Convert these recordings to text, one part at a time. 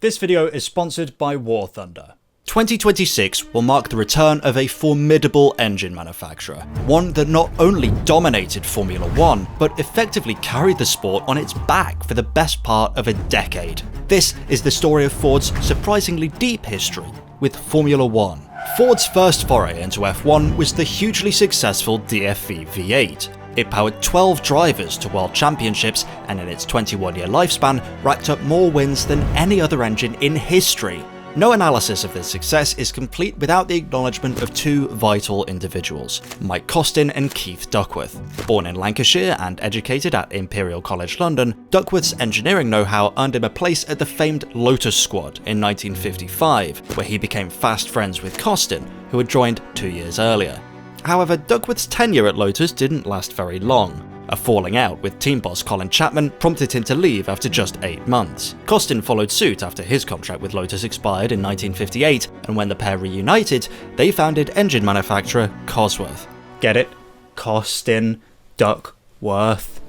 This video is sponsored by War Thunder. 2026 will mark the return of a formidable engine manufacturer, one that not only dominated Formula 1, but effectively carried the sport on its back for the best part of a decade. This is the story of Ford's surprisingly deep history with Formula 1. Ford's first foray into F1 was the hugely successful DFV V8. It powered 12 drivers to world championships and in its 21-year lifespan racked up more wins than any other engine in history. No analysis of this success is complete without the acknowledgement of two vital individuals, Mike Costin and Keith Duckworth. Born in Lancashire and educated at Imperial College London, Duckworth's engineering know-how earned him a place at the famed Lotus Squad in 1955, where he became fast friends with Costin, who had joined 2 years earlier. However, Duckworth's tenure at Lotus didn't last very long. A falling out with team boss Colin Chapman prompted him to leave after just 8 months. Costin followed suit after his contract with Lotus expired in 1958, and when the pair reunited, they founded engine manufacturer Cosworth. Get it? Costin, Duckworth.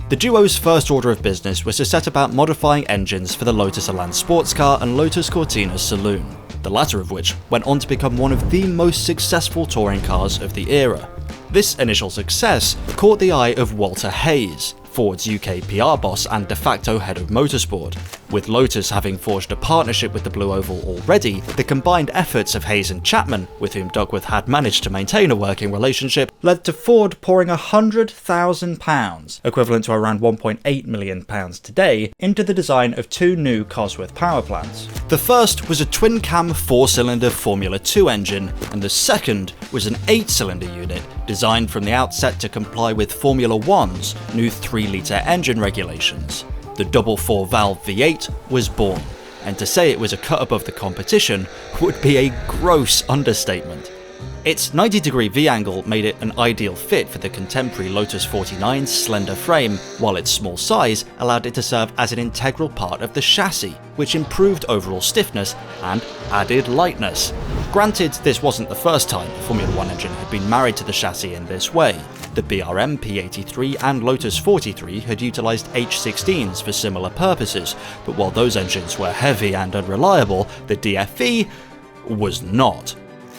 The duo's first order of business was to set about modifying engines for the Lotus Elan sports car and Lotus Cortina saloon, the latter of which went on to become one of the most successful touring cars of the era. This initial success caught the eye of Walter Hayes, Ford's UK PR boss and de facto head of motorsport. With Lotus having forged a partnership with the Blue Oval already, the combined efforts of Hayes and Chapman, with whom Duckworth had managed to maintain a working relationship, led to Ford pouring £100,000, equivalent to around £1.8 million today, into the design of two new Cosworth power plants. The first was a twin-cam 4-cylinder Formula 2 engine, and the second was an 8-cylinder unit designed from the outset to comply with Formula 1's new 3-litre engine regulations. The double 4-valve V8 was born, and to say it was a cut above the competition would be a gross understatement. Its 90-degree V-angle made it an ideal fit for the contemporary Lotus 49's slender frame, while its small size allowed it to serve as an integral part of the chassis, which improved overall stiffness and added lightness. Granted, this wasn't the first time a Formula 1 engine had been married to the chassis in this way. The BRM P83 and Lotus 43 had utilised H16s for similar purposes, but while those engines were heavy and unreliable, the DFV was not.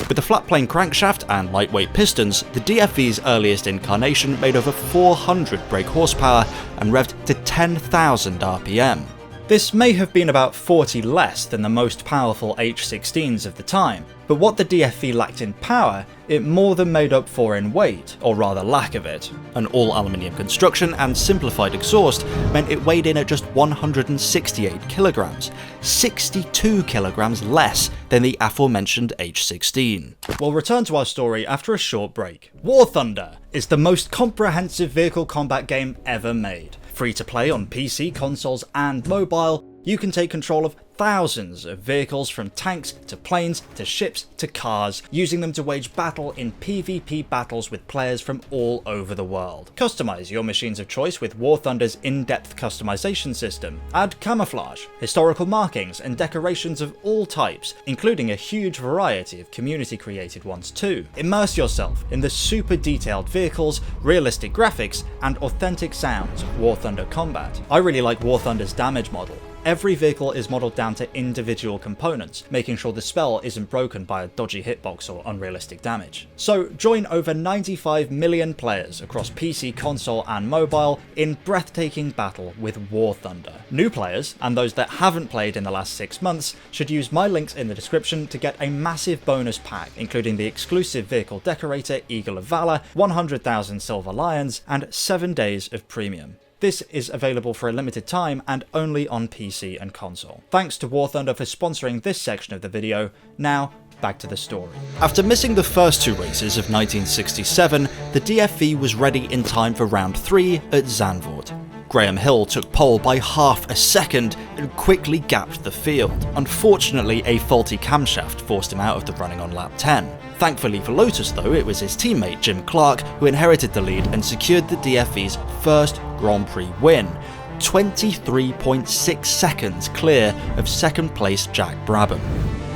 With a flat-plane crankshaft and lightweight pistons, the DFV's earliest incarnation made over 400 brake horsepower and revved to 10,000 RPM. This may have been about 40 less than the most powerful H16s of the time, but what the DFV lacked in power, it more than made up for in weight, or rather lack of it. An all-aluminium construction and simplified exhaust meant it weighed in at just 168 kilograms, 62 kilograms less than the aforementioned H16. We'll return to our story after a short break. War Thunder is the most comprehensive vehicle combat game ever made. Free to play on PC, consoles and mobile, you can take control of thousands of vehicles from tanks to planes to ships to cars, using them to wage battle in PvP battles with players from all over the world. Customize your machines of choice with War Thunder's in-depth customization system. Add camouflage, historical markings and decorations of all types, including a huge variety of community-created ones too. Immerse yourself in the super detailed vehicles, realistic graphics and authentic sounds of War Thunder combat. I really like War Thunder's damage model. Every vehicle is modelled down to individual components, making sure the spell isn't broken by a dodgy hitbox or unrealistic damage. So join over 95 million players across PC, console and mobile in breathtaking battle with War Thunder. New players, and those that haven't played in the last 6 months, should use my links in the description to get a massive bonus pack, including the exclusive vehicle decorator Eagle of Valor, 100,000 Silver Lions, and 7 days of premium. This is available for a limited time and only on PC and console. Thanks to War Thunder for sponsoring this section of the video. Now, back to the story. After missing the first 2 races of 1967, the DFV was ready in time for round 3 at Zandvoort. Graham Hill took pole by half a second and quickly gapped the field. Unfortunately, a faulty camshaft forced him out of the running on lap 10. Thankfully for Lotus though, it was his teammate Jim Clark who inherited the lead and secured the DFV's first Grand Prix win, 23.6 seconds clear of second place Jack Brabham.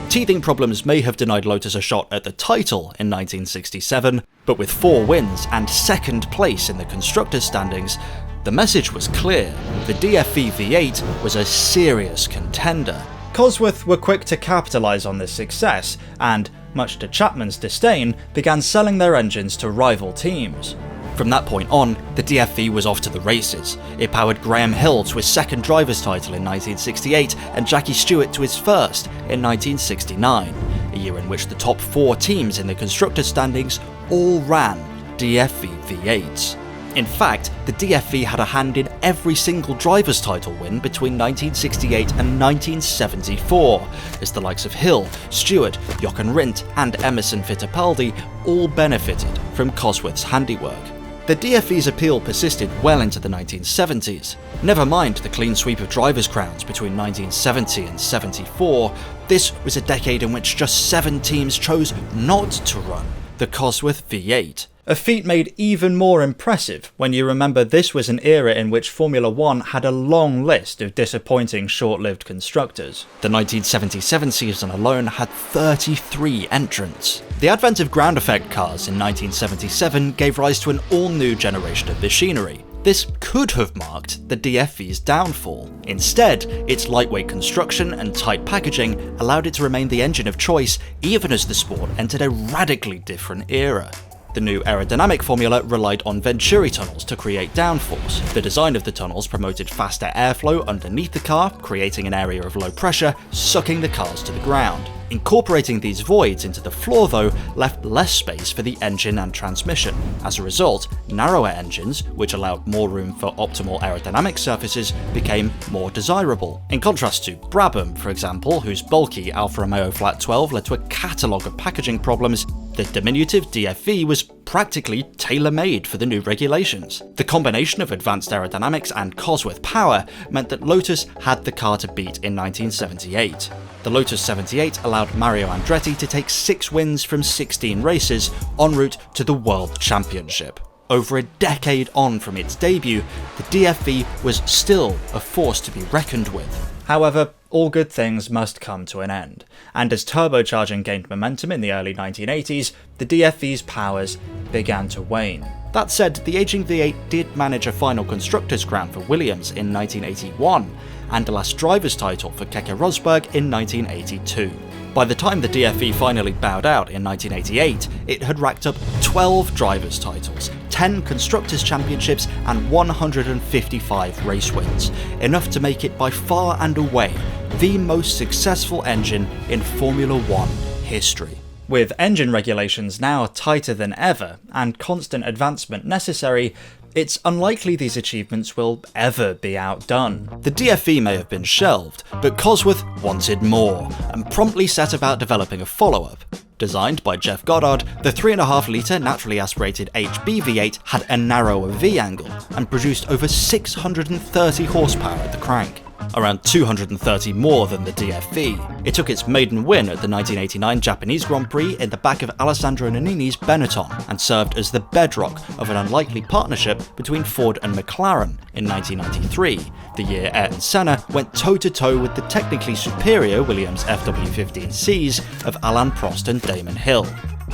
Teething problems may have denied Lotus a shot at the title in 1967, but with 4 wins and second place in the constructors' standings, the message was clear. The DFV V8 was a serious contender. Cosworth were quick to capitalise on this success and, much to Chapman's disdain, began selling their engines to rival teams. From that point on, the DFV was off to the races. It powered Graham Hill to his second driver's title in 1968 and Jackie Stewart to his first in 1969, a year in which the top 4 teams in the constructors' standings all ran DFV V8s. In fact, the DFV had a hand in every single driver's title win between 1968 and 1974, as the likes of Hill, Stewart, Jochen Rindt and Emerson Fittipaldi all benefited from Cosworth's handiwork. The DFV's appeal persisted well into the 1970s. Never mind the clean sweep of drivers' crowns between 1970 and 74, this was a decade in which just 7 teams chose not to run the Cosworth V8. A feat made even more impressive when you remember this was an era in which Formula 1 had a long list of disappointing short-lived constructors. The 1977 season alone had 33 entrants. The advent of ground effect cars in 1977 gave rise to an all-new generation of machinery. This could have marked the DFV's downfall. Instead, its lightweight construction and tight packaging allowed it to remain the engine of choice even as the sport entered a radically different era. The new aerodynamic formula relied on Venturi tunnels to create downforce. The design of the tunnels promoted faster airflow underneath the car, creating an area of low pressure, sucking the cars to the ground. Incorporating these voids into the floor, though, left less space for the engine and transmission. As a result, narrower engines, which allowed more room for optimal aerodynamic surfaces, became more desirable. In contrast to Brabham, for example, whose bulky Alfa Romeo Flat 12 led to a catalogue of packaging problems, the diminutive DFV was practically tailor-made for the new regulations. The combination of advanced aerodynamics and Cosworth power meant that Lotus had the car to beat in 1978. The Lotus 78 allowed Mario Andretti to take 6 wins from 16 races en route to the World Championship. Over a decade on from its debut, the DFV was still a force to be reckoned with. However, all good things must come to an end, and as turbocharging gained momentum in the early 1980s, the DFV's powers began to wane. That said, the aging V8 did manage a final constructors' crown for Williams in 1981, and a last driver's title for Keke Rosberg in 1982. By the time the DFV finally bowed out in 1988, it had racked up 12 drivers' titles, 10 constructors' championships and 155 race wins, enough to make it by far and away the most successful engine in Formula 1 history. With engine regulations now tighter than ever and constant advancement necessary, it's unlikely these achievements will ever be outdone. The DFV may have been shelved, but Cosworth wanted more, and promptly set about developing a follow-up. Designed by Jeff Goddard, the 3.5-litre naturally aspirated HB V8 had a narrower V-angle, and produced over 630 horsepower at the crank. Around 230 more than the DFV. It took its maiden win at the 1989 Japanese Grand Prix in the back of Alessandro Nannini's Benetton, and served as the bedrock of an unlikely partnership between Ford and McLaren in 1993, the year Ayrton Senna went toe-to-toe with the technically superior Williams FW15Cs of Alain Prost and Damon Hill.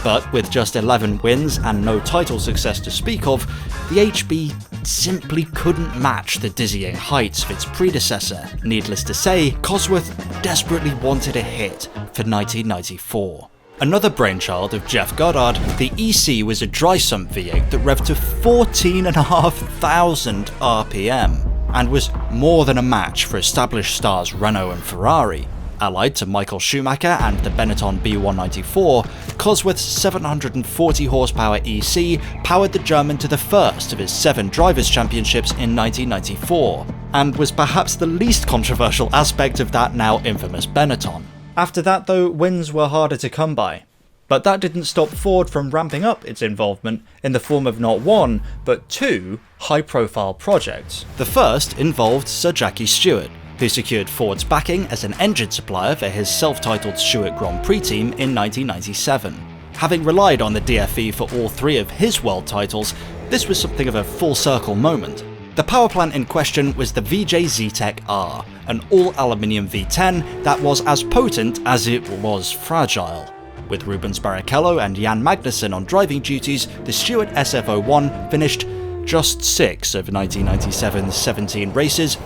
But with just 11 wins and no title success to speak of, the HB simply couldn't match the dizzying heights of its predecessor. Needless to say, Cosworth desperately wanted a hit for 1994. Another brainchild of Jeff Goddard, the EC was a dry sump V8 that revved to 14,500 RPM, and was more than a match for established stars Renault and Ferrari. Allied to Michael Schumacher and the Benetton B194, Cosworth's 740 horsepower EC powered the German to the first of his 7 drivers' championships in 1994, and was perhaps the least controversial aspect of that now infamous Benetton. After that though, wins were harder to come by. But that didn't stop Ford from ramping up its involvement in the form of not 1, but 2 high-profile projects. The first involved Sir Jackie Stewart, who secured Ford's backing as an engine supplier for his self-titled Stewart Grand Prix team in 1997. Having relied on the DFV for all 3 of his world titles, this was something of a full-circle moment. The power plant in question was the VJ Zetec R, an all-aluminium V10 that was as potent as it was fragile. With Rubens Barrichello and Jan Magnussen on driving duties, the Stewart SF01 finished just 6 of 1997's 17 races,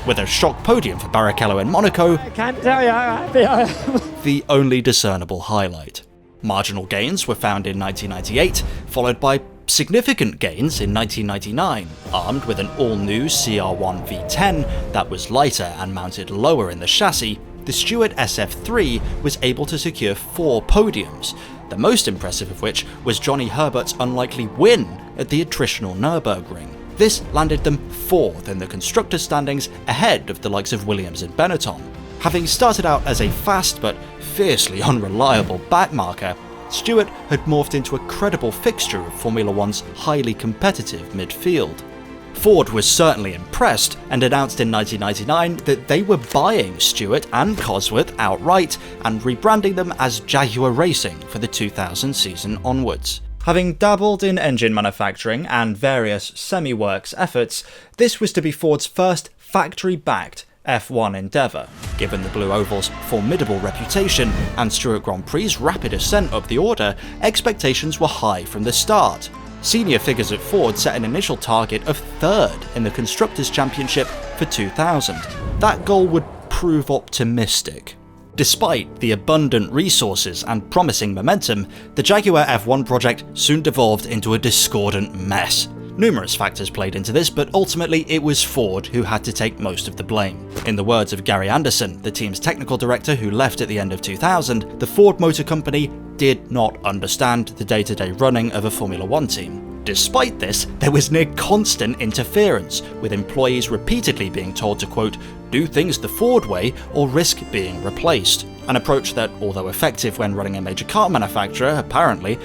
with a shock podium for Barrichello in Monaco, I can't tell you how happy I am. the only discernible highlight. Marginal gains were found in 1998, followed by significant gains in 1999. Armed with an all-new CR1 V10 that was lighter and mounted lower in the chassis, the Stewart SF3 was able to secure 4 podiums, the most impressive of which was Johnny Herbert's unlikely win at the attritional Nürburgring. This landed them 4th in the constructors' standings, ahead of the likes of Williams and Benetton. Having started out as a fast but fiercely unreliable backmarker, Stewart had morphed into a credible fixture of Formula One's highly competitive midfield. Ford was certainly impressed and announced in 1999 that they were buying Stewart and Cosworth outright and rebranding them as Jaguar Racing for the 2000 season onwards. Having dabbled in engine manufacturing and various semi-works efforts, this was to be Ford's first factory-backed F1 endeavour. Given the Blue Oval's formidable reputation and Stewart Grand Prix's rapid ascent up the order, expectations were high from the start. Senior figures at Ford set an initial target of 3rd in the Constructors' Championship for 2000. That goal would prove optimistic. Despite the abundant resources and promising momentum, the Jaguar F1 project soon devolved into a discordant mess. Numerous factors played into this, but ultimately it was Ford who had to take most of the blame. In the words of Gary Anderson, the team's technical director who left at the end of 2000, the Ford Motor Company did not understand the day-to-day running of a Formula One team. Despite this, there was near constant interference, with employees repeatedly being told to, quote, do things the Ford way or risk being replaced. An approach that, although effective when running a major car manufacturer, apparently,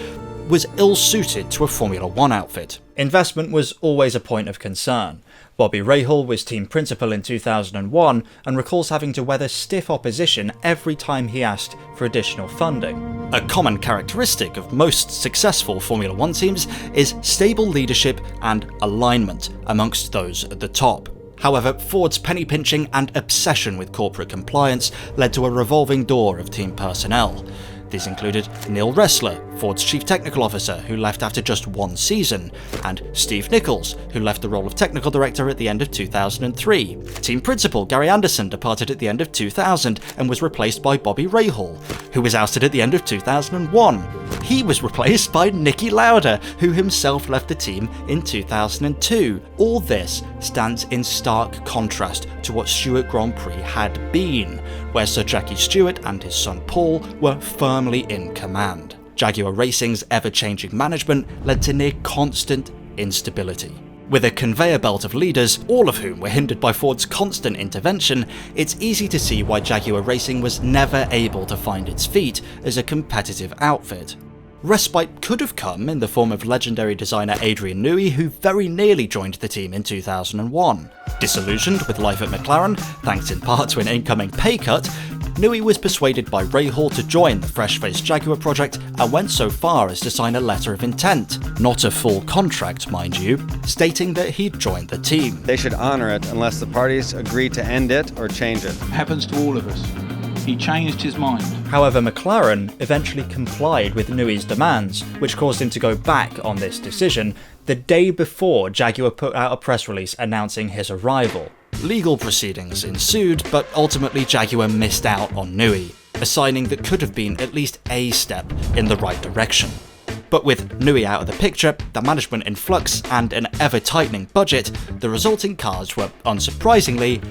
was ill-suited to a Formula One outfit. Investment was always a point of concern. Bobby Rahal was team principal in 2001 and recalls having to weather stiff opposition every time he asked for additional funding. A common characteristic of most successful Formula One teams is stable leadership and alignment amongst those at the top. However, Ford's penny-pinching and obsession with corporate compliance led to a revolving door of team personnel. These included Neil Ressler, Ford's chief technical officer, who left after just 1 season, and Steve Nichols, who left the role of technical director at the end of 2003. Team principal Gary Anderson departed at the end of 2000 and was replaced by Bobby Rahal, who was ousted at the end of 2001. He was replaced by Niki Lauda, who himself left the team in 2002. All this stands in stark contrast to what Stewart Grand Prix had been, where Sir Jackie Stewart and his son Paul were firmly in command. Jaguar Racing's ever-changing management led to near constant instability. With a conveyor belt of leaders, all of whom were hindered by Ford's constant intervention, it's easy to see why Jaguar Racing was never able to find its feet as a competitive outfit. Respite could have come in the form of legendary designer Adrian Newey, who very nearly joined the team in 2001. Disillusioned with life at McLaren, thanks in part to an incoming pay cut, Newey was persuaded by Rahal to join the fresh-faced Jaguar project and went so far as to sign a letter of intent, not a full contract mind you, stating that he'd joined the team. They should honour it unless the parties agree to end it or change it. It happens to all of us. He changed his mind. However, McLaren eventually complied with Newey's demands, which caused him to go back on this decision the day before Jaguar put out a press release announcing his arrival. Legal proceedings ensued, but ultimately Jaguar missed out on Newey, a signing that could have been at least a step in the right direction. But with Newey out of the picture, the management in flux, and an ever-tightening budget, the resulting cars were, unsurprisingly,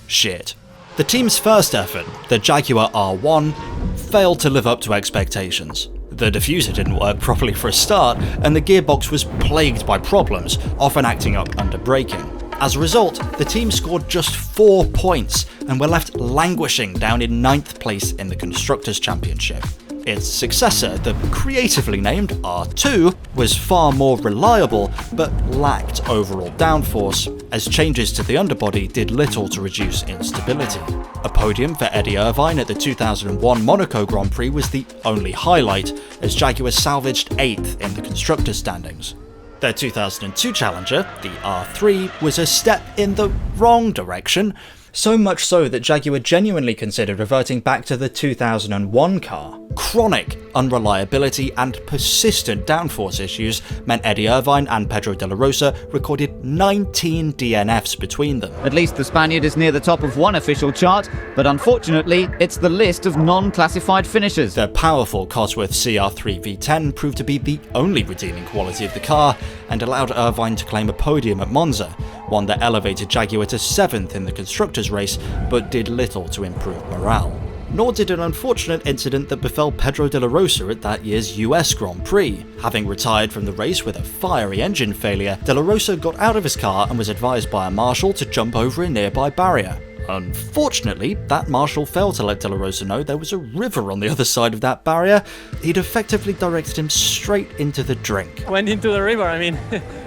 shit. The team's first effort, the Jaguar R1, failed to live up to expectations. The diffuser didn't work properly for a start, and the gearbox was plagued by problems, often acting up under braking. As a result, the team scored just 4 points and were left languishing down in 9th place in the Constructors' Championship. Its successor, the creatively named R2, was far more reliable, but lacked overall downforce, as changes to the underbody did little to reduce instability. A podium for Eddie Irvine at the 2001 Monaco Grand Prix was the only highlight, as Jaguar salvaged 8th in the Constructors' standings. Their 2002 challenger, the R3, was a step in the wrong direction, So much so that Jaguar genuinely considered reverting back to the 2001 car. Chronic unreliability and persistent downforce issues meant Eddie Irvine and Pedro de la Rosa recorded 19 DNFs between them. At least the Spaniard is near the top of one official chart, but unfortunately, it's the list of non-classified finishers. The powerful Cosworth CR3 V10 proved to be the only redeeming quality of the car and allowed Irvine to claim a podium at Monza, one that elevated Jaguar to 7th in the constructors' race, but did little to improve morale. Nor did an unfortunate incident that befell Pedro de la Rosa at that year's US Grand Prix. Having retired from the race with a fiery engine failure, de la Rosa got out of his car and was advised by a marshal to jump over a nearby barrier. Unfortunately, that marshal failed to let de la Rosa know there was a river on the other side of that barrier. He'd effectively directed him straight into the drink. Went into the river, I mean,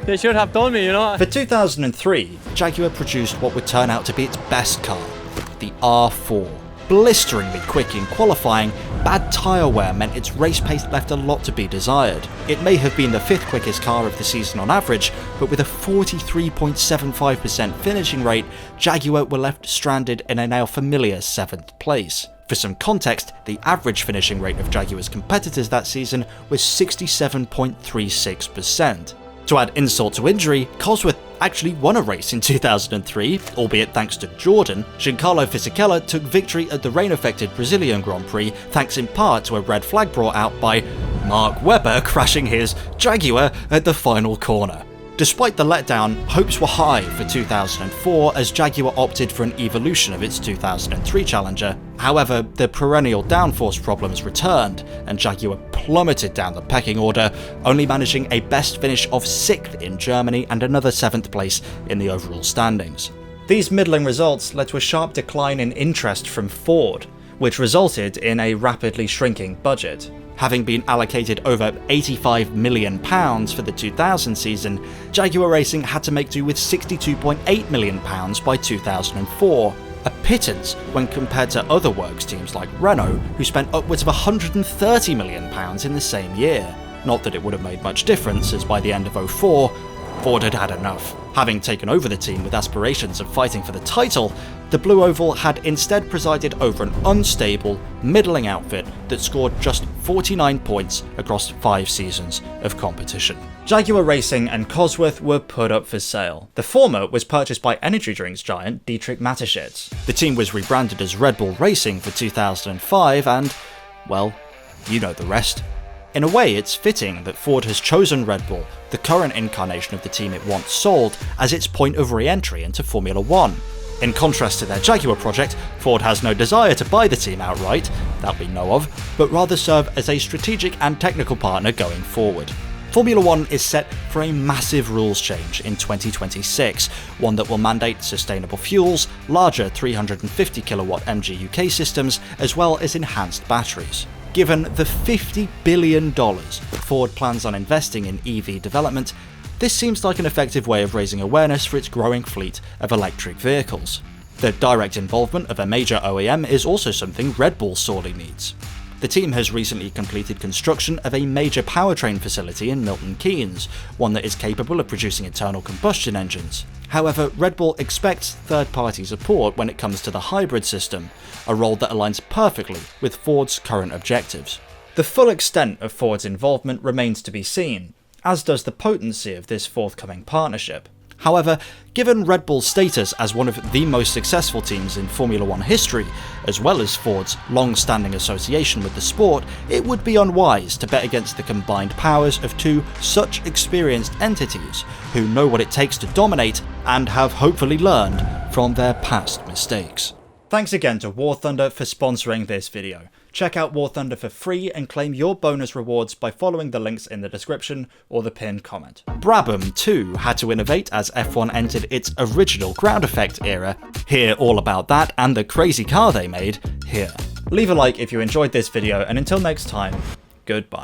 they should have told me, you know. For 2003, Jaguar produced what would turn out to be its best car, the R4. Blisteringly quick in qualifying, bad tyre wear meant its race pace left a lot to be desired. It may have been the 5th quickest car of the season on average, but with a 43.75% finishing rate, Jaguar were left stranded in a now familiar 7th place. For some context, the average finishing rate of Jaguar's competitors that season was 67.36%. To add insult to injury, Cosworth actually won a race in 2003, albeit thanks to Jordan. Giancarlo Fisichella took victory at the rain-affected Brazilian Grand Prix, thanks in part to a red flag brought out by Mark Webber crashing his Jaguar at the final corner. Despite the letdown, hopes were high for 2004 as Jaguar opted for an evolution of its 2003 Challenger. However, the perennial downforce problems returned, and Jaguar plummeted down the pecking order, only managing a best finish of 6th in Germany and another 7th place in the overall standings. these middling results led to a sharp decline in interest from Ford, which resulted in a rapidly shrinking budget. Having been allocated over £85 million for the 2000 season, Jaguar Racing had to make do with £62.8 million by 2004, a pittance when compared to other works teams like Renault, who spent upwards of £130 million in the same year. Not that it would have made much difference, as by the end of 2004, Ford had had enough. Having taken over the team with aspirations of fighting for the title, the Blue Oval had instead presided over an unstable, middling outfit that scored just 49 points across 5 seasons of competition. Jaguar Racing and Cosworth were put up for sale. The former was purchased by energy drinks giant Dietrich Mateschitz. The team was rebranded as Red Bull Racing for 2005 and, well, you know the rest. In a way, it's fitting that Ford has chosen Red Bull, the current incarnation of the team it once sold, as its point of re-entry into Formula 1. In contrast to their Jaguar project, Ford has no desire to buy the team outright, that we know of, but rather serve as a strategic and technical partner going forward. Formula 1 is set for a massive rules change in 2026, one that will mandate sustainable fuels, larger 350 kilowatt MGUK systems, as well as enhanced batteries. Given the $50 billion Ford plans on investing in EV development, this seems like an effective way of raising awareness for its growing fleet of electric vehicles. The direct involvement of a major OEM is also something Red Bull sorely needs. The team has recently completed construction of a major powertrain facility in Milton Keynes, one that is capable of producing internal combustion engines. However, Red Bull expects third-party support when it comes to the hybrid system, a role that aligns perfectly with Ford's current objectives. The full extent of Ford's involvement remains to be seen, as does the potency of this forthcoming partnership. However, given Red Bull's status as one of the most successful teams in Formula 1 history, as well as Ford's long-standing association with the sport, it would be unwise to bet against the combined powers of two such experienced entities who know what it takes to dominate and have hopefully learned from their past mistakes. Thanks again to War Thunder for sponsoring this video. Check out War Thunder for free and claim your bonus rewards by following the links in the description or the pinned comment. Brabham too had to innovate as F1 entered its original ground effect era. Hear all about that and the crazy car they made here. Leave a like if you enjoyed this video, and until next time, goodbye.